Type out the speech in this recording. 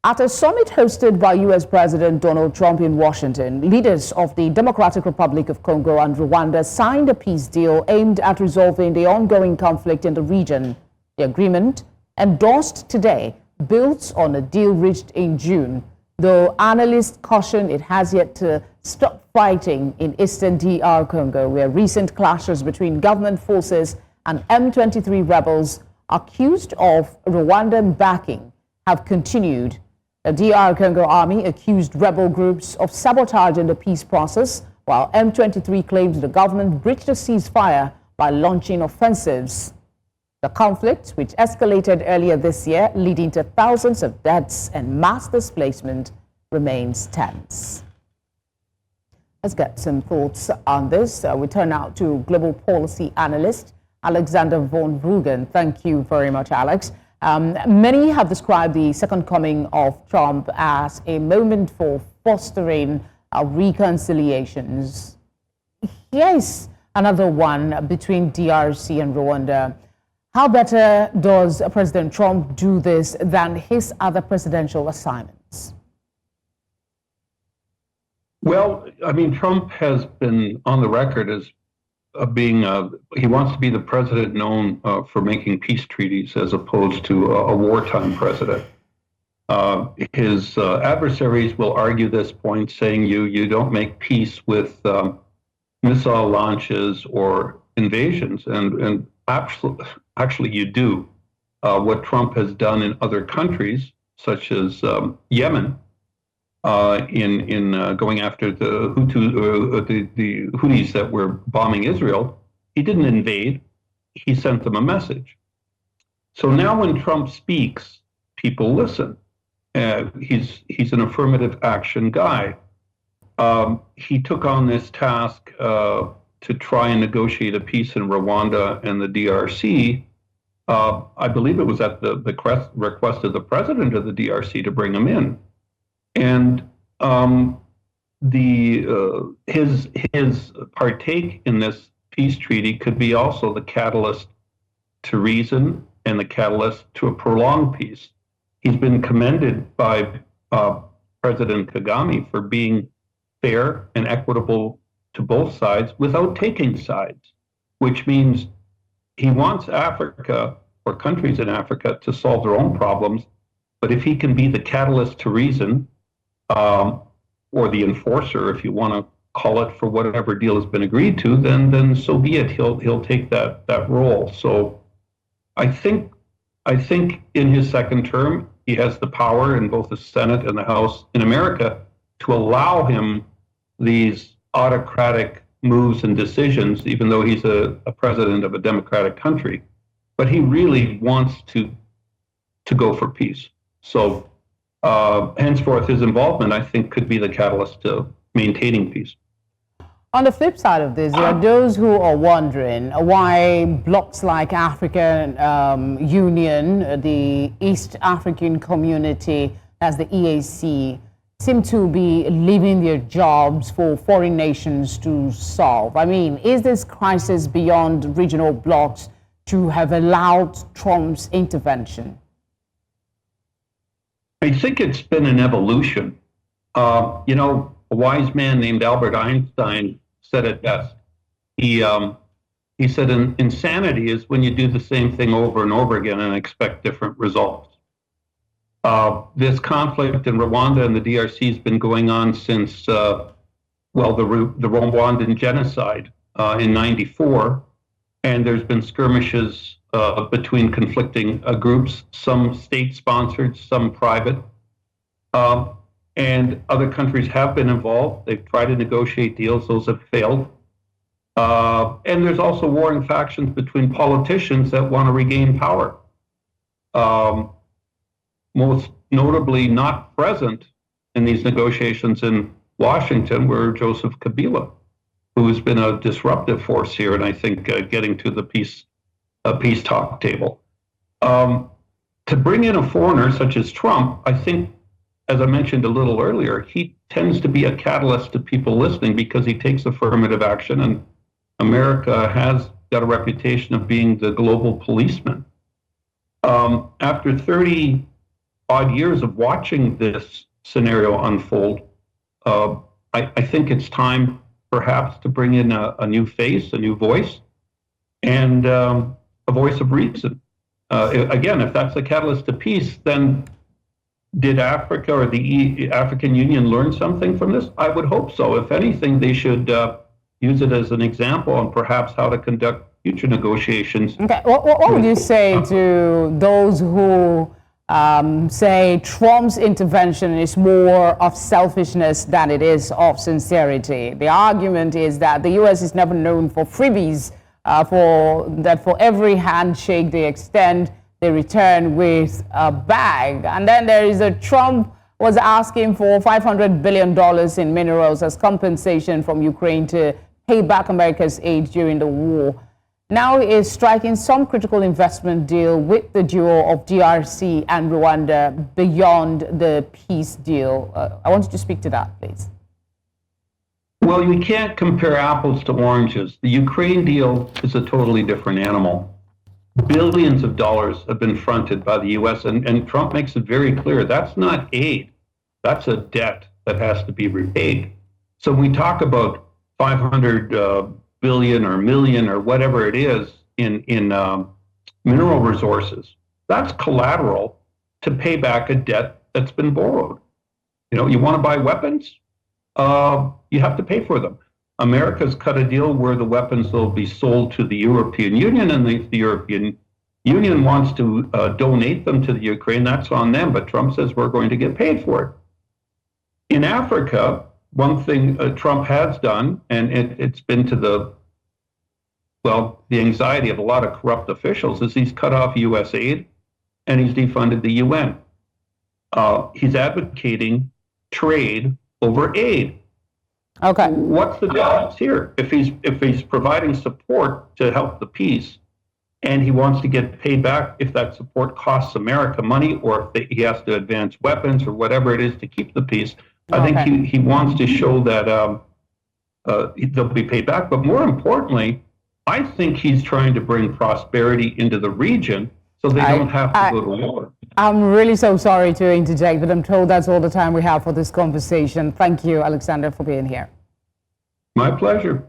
At a summit hosted by U.S. President Donald Trump in Washington, leaders of the Democratic Republic of Congo and Rwanda signed a peace deal aimed at resolving the ongoing conflict in the region. The agreement, endorsed today, builds on a deal reached in June, though analysts caution it has yet to stop fighting in eastern DR Congo, where recent clashes between government forces and M23 rebels accused of Rwandan backing have continued. The DR Congo army accused rebel groups of sabotaging the peace process, while M23 claimed the government breached a ceasefire by launching offensives. The conflict, which escalated earlier this year, leading to thousands of deaths and mass displacement, remains tense. Let's get some thoughts on this. We turn now to global policy analyst Alexander von Rugen. Thank you very much, Alex. Many have described the second coming of Trump as a moment for fostering reconciliations. Here's another one between DRC and Rwanda. How better does President Trump do this than his other presidential assignments? Well, I mean, Trump has been on the record as being, he wants to be the president known for making peace treaties as opposed to a wartime president. His adversaries will argue this point, saying you don't make peace with missile launches or invasions, and actually you do. What Trump has done in other countries, such as Yemen, in going after the Houthis that were bombing Israel, he didn't invade, he sent them a message. So now when Trump speaks, people listen. He's an affirmative action guy. He took on this task to try and negotiate a peace in Rwanda and the DRC. I believe it was at the request of the president of the DRC to bring him in. And his partake in this peace treaty could be also the catalyst to reason and the catalyst to a prolonged peace. He's been commended by President Kagame for being fair and equitable to both sides without taking sides, which means he wants Africa or countries in Africa to solve their own problems. But if he can be the catalyst to reason, or the enforcer, if you want to call it, for whatever deal has been agreed to, then so be it. He'll take that role. So I think in his second term, he has the power in both the Senate and the House in America to allow him these autocratic moves and decisions, even though he's a president of a democratic country. But he really wants to go for peace. So henceforth, his involvement, I think, could be the catalyst to maintaining peace. On the flip side of this, there are those who are wondering why blocs like African Union, the East African Community, as the EAC, seem to be leaving their jobs for foreign nations to solve. I mean, is this crisis beyond regional blocs to have allowed Trump's intervention? I think it's been an evolution. A wise man named Albert Einstein said it best. He said, insanity is when you do the same thing over and over again and expect different results. This conflict in Rwanda and the DRC has been going on since, the Rwandan genocide in '94, and there's been skirmishes between conflicting groups, some state-sponsored, some private, and other countries have been involved. They've tried to negotiate deals; those have failed. And there's also warring factions between politicians that want to regain power. Most notably, not present in these negotiations in Washington were Joseph Kabila, who has been a disruptive force here, and I think getting to the peace talk table. To bring in a foreigner such as Trump, I think, as I mentioned a little earlier, he tends to be a catalyst to people listening because he takes affirmative action, and America has got a reputation of being the global policeman. After 30 odd years of watching this scenario unfold, I think it's time perhaps to bring in a new face, a new voice, and a voice of reason. Again, if that's the catalyst to peace, then did Africa or the African Union learn something from this? I would hope so. If anything, they should use it as an example on perhaps how to conduct future negotiations. Okay, what would you say to those who say Trump's intervention is more of selfishness than it is of sincerity? The argument is that the U.S. is never known for freebies, for every handshake they extend, they return with a bag. And then there is Trump was asking for $500 billion in minerals as compensation from Ukraine to pay back America's aid during the war. Now he is striking some critical investment deal with the duo of DRC and Rwanda beyond the peace deal. I want you to speak to that, please. Well, you can't compare apples to oranges. The Ukraine deal is a totally different animal. Billions of dollars have been fronted by the U.S., and Trump makes it very clear that's not aid. That's a debt that has to be repaid. So we talk about 500 billion or million or whatever it is in mineral resources. That's collateral to pay back a debt that's been borrowed. You know, you want to buy weapons? You have to pay for them. America's cut a deal where the weapons will be sold to the European Union, and if the European Union wants to donate them to the Ukraine, that's on them, but Trump says we're going to get paid for it. In Africa, one thing Trump has done, and it's been to the anxiety of a lot of corrupt officials, is he's cut off U.S. aid and he's defunded the UN. He's advocating trade over aid. Okay. What's the difference here? If he's providing support to help the peace, and he wants to get paid back if that support costs America money, or if he has to advance weapons or whatever it is to keep the peace, I think he wants to show that they'll be paid back. But more importantly, I think he's trying to bring prosperity into the region so they don't have to go to war. I'm really so sorry to interject, but I'm told that's all the time we have for this conversation. Thank you, Alexander, for being here. My pleasure.